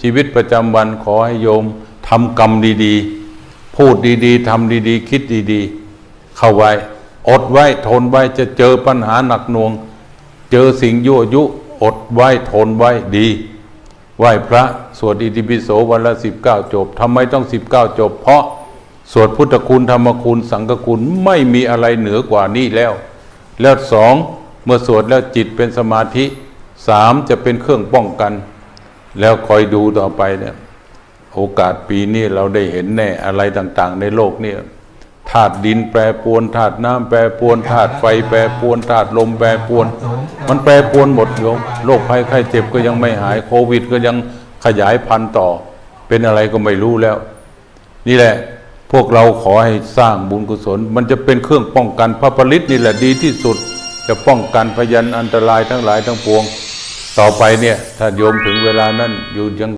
ชีวิตประจำวันขอให้โยมทำกรรมดีๆพูดดีๆทำดีๆคิดดีๆเข้าไว้อดไว้ทนไว้จะเจอปัญหาหนักหน่วงเจอสิ่งยั่วยุอดไว้ทนไว้ดีไหว้พระสวดอิติปิโสวันละ19 จบทำไมต้อง19 จบเพราะสวดพุทธคุณธรรมคุณสังฆคุณไม่มีอะไรเหนือกว่านี้แล้วสองเมื่อสวดแล้วจิตเป็นสมาธิ3จะเป็นเครื่องป้องกันแล้วคอยดูต่อไปเนี่ยโอกาสปีนี้เราได้เห็นแน่อะไรต่างๆในโลกเนี่ยธาตุดินแปรปรวนธาตุน้ำแปรปรวนธาตุไฟแปรปรวนธาตุลมแปรปรวนมันแปรปรวนหมดโยมโรคภัยไข้เจ็บก็ยังไม่หายโควิดก็ยังขยายพันธุ์ต่อเป็นอะไรก็ไม่รู้แล้วนี่แหละพวกเราขอให้สร้างบุญกุศลมันจะเป็นเครื่องป้องกันพระปริตรนี่แหละดีที่สุดจะป้องกันพยันอันตรายทั้งหลายทั้งปวงต่อไปเนี่ยถ้าโยมถึงเวลานั้นอยู่ยัง